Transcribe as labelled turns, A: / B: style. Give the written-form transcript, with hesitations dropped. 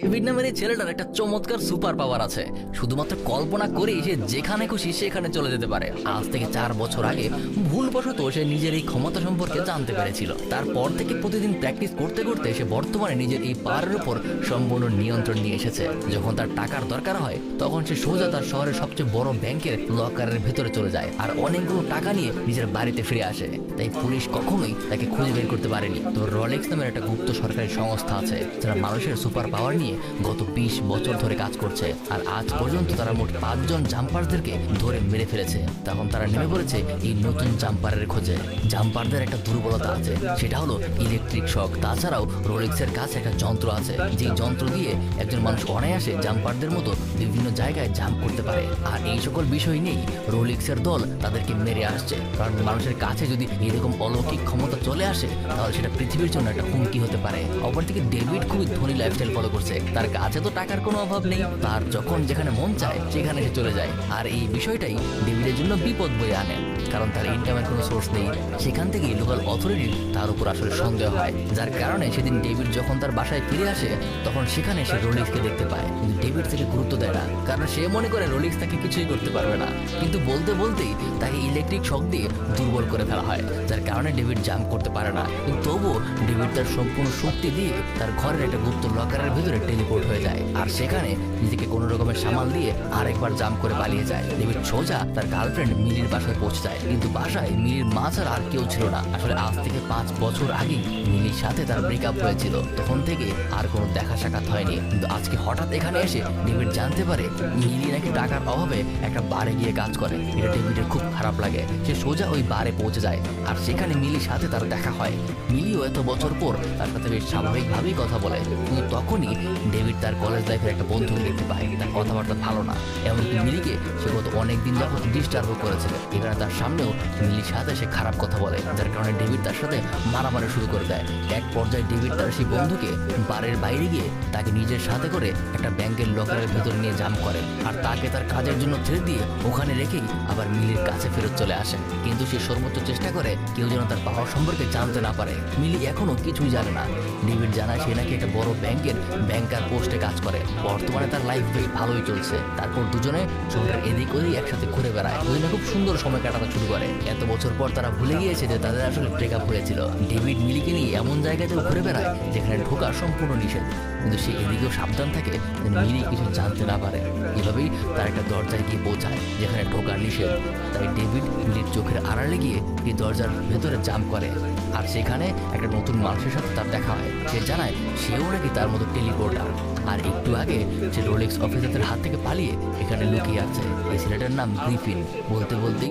A: David নামের এই ছেলেটার একটা চমৎকার সুপার পাওয়ার আছে। শুধুমাত্র কল্পনা করেই সে যেখানে খুশি সেখানে চলে যেতে পারে। আজ থেকে 4 বছর আগে ভুলবশত সে নিজের এই ক্ষমতা সম্পর্কে জানতে পেরেছিল। তারপর থেকে প্রতিদিন প্র্যাকটিস করতে করতে সে বর্তমানে নিজের এই পাওয়ারের উপর সম্পূর্ণ নিয়ন্ত্রণ নিয়ে এসেছে। যখন তার টাকার দরকার হয় তখন সে সোজা তার শহরের সবচেয়ে বড় ব্যাংকের লকারের ভেতরে চলে যায় আর অনেকগুলো টাকা নিয়ে নিজের বাড়িতে ফিরে আসে। তাই পুলিশ কখনোই তাকে খুঁজে বের করতে পারেনি। তো রোলেক্স নামের একটা গুপ্ত সরকারি সংস্থা আছে যারা মানুষের সুপার পাওয়ার নিয়ে গত 20 বছর ধরে কাজ করছে। আর আজ পর্যন্ত তারা মোট 5 জন জাম্পারদেরকে ধরে মেরে ফেলেছে। তখন তারা নেমে পড়েছে এই নতুন জাম্পারের খোঁজে। জাম্পারদের একটা দুর্বলতা আছে, সেটা হলো ইলেকট্রিক শক। তাছাড়াও রোলেক্সের কাছে একটা যন্ত্র আছে, যে যন্ত্র দিয়ে একজন মানুষ অনায়াসে জাম্পারদের মতো বিভিন্ন জায়গায় জাম্প করতে পারে। আর এই সকল বিষয় নেই রোলেক্সের দল তাদেরকে মেরে আসছে। কারণ মানুষের কাছে যদি এরকম অলৌকিক ক্ষমতা চলে আসে তাহলে সেটা পৃথিবীর জন্য একটা হুমকি হতে পারে। অপরদিকে ডেভিড খুবই ধনী লাইফস্টাইল ফলো করছে। তার কাছে তো টাকার কোনো অভাব নেই, তার যখন যেখানে মন চায় সেখানে সে চলে যায়। আর এই বিষয়টাই ডেভিডের জন্য বিপদ বয়ে আনে, কারণ তার ইনকামের কোনো সোর্স নেই। সেখান থেকেই লোকাল অথরিটির তার উপর আসলে সন্দেহ হয়, যার কারণে সেদিন ডেভিড যখন তার বাসায় ফিরে আসে তখন সেখানে সে রোলেক্সকে দেখতে পায়। কিন্তু ডেভিড তাকে গুরুত্ব দেয় না, কারণ সে মনে করে রোলেক্স তাকে কিছুই করতে পারবে না। কিন্তু বলতে বলতেই তাকে ইলেকট্রিক শক দিয়ে দুর্বল করে ফেলা হয়, যার কারণে ডেভিড জাম্প করতে পারে না। কিন্তু তবুও ডেভিড তার সম্পূর্ণ শক্তি দিয়ে তার ঘরের একটা গুপ্ত লকারের ভিতরে টেলিপোর্ট হয়ে যায় আর সেখানে নিজেকে কোনো রকমের সামাল দিয়ে আরেকবার জাম্প করে পালিয়ে যায়। ডেভিড সোজা তার গার্লফ্রেন্ড মিলির বাসায় পৌঁছে যায়, কিন্তু বাসায় মিলির মা ছাড়া আর কেউ ছিল না। আসলে আজ থেকে 5 বছর আগে মিলির সাথে তার ব্রেকআপ হয়েছিল, তখন থেকে আর কোনো দেখা সাক্ষাৎ হয়নি। কিন্তু আজকে হঠাৎ এখানে এসে ডেভিড জানতে পারে মিলি নাকি টাকার অভাবে একটা বারে গিয়ে কাজ করে। এটা ডেভিডের খুব খারাপ লাগে। সে সোজা ওই বারে পৌঁছে যায় আর সেখানে মিলির সাথে তার দেখা হয়। মিলিও এত বছর পর তার সাথে বেশ স্বাভাবিকভাবেই কথা বলে। কিন্তু তখনই ডেভিড তার কলেজ লাইফের একটা বন্ধুকে দেখতে পায়। তার কথাবার্তা ভালো না, এমনকি মিলিকে সে গত অনেকদিন যাবত ডিস্টার্বও করেছে। এখানে তার সামনেও মিলির সাথে সে খারাপ কথা বলে, যার কারণে ডেভিড তার সাথে মারামারি শুরু করে দেয়। এক পর্যায়ে ডেভিড তার সেই বন্ধুকে বারের বাইরে গিয়ে তাকে নিজের সাথে করে একটা ব্যাংকের লকারের ভেতর নিয়ে জাম্প করে আর তাকে তার কাজের জন্য ছেড়ে দিয়ে ওখানে রেখেই আবার মিলির কাছে ফেরত চলে আসে। কিন্তু সে সর্বোচ্চ চেষ্টা করে কেউ যেন তার পাওয়ার সম্পর্কে জানতে না পারে। মিলি এখনো কিছুই জানে না। ডেভিড জানায় সে নাকি একটা বড় ব্যাংকের ব্যাংকার পোস্টে কাজ করে। বর্তমানে তার লাইফ বেশ ভালোই চলছে। তারপর দুজনে শহরের এদিক ওদিক একসাথে ঘুরে বেড়ায়। দুজনে খুব সুন্দর সময় কাটাতে শুরু করে। এত বছর পর তারা ভুলে গিয়েছে যে তাদের আসলে ব্রেকআপ হয়েছিল। ডেভিড মিলিকে নিয়ে এমন জায়গাতেও ঘুরে বেড়ায় যেখানে ঢোকা সম্পূর্ণ নিষেধ, কিন্তু সে এদিকেও সাবধান থাকে যেন মিলি কিছু জানতে না পারে। এভাবেই তার একটা দরজায় গিয়ে পৌঁছায় যেখানে ঢোকার নিষেধ। তাই ডেভিড মিলির চোখের আড়ালে গিয়ে এই দরজার ভেতরে জাম্প করে আর সেখানে একটা নতুন মানুষের সাথে তার দেখা হয়। সে জানায় সেও নাকি তার মতো টেলিপোর্টার। আর একটু আগে সে রোলেক্স অফিসারদের হাত থেকে পালিয়ে এখানে লুকিয়ে আছে। এই ছেলেটার নাম গ্রিফিন। বলতে বলতেই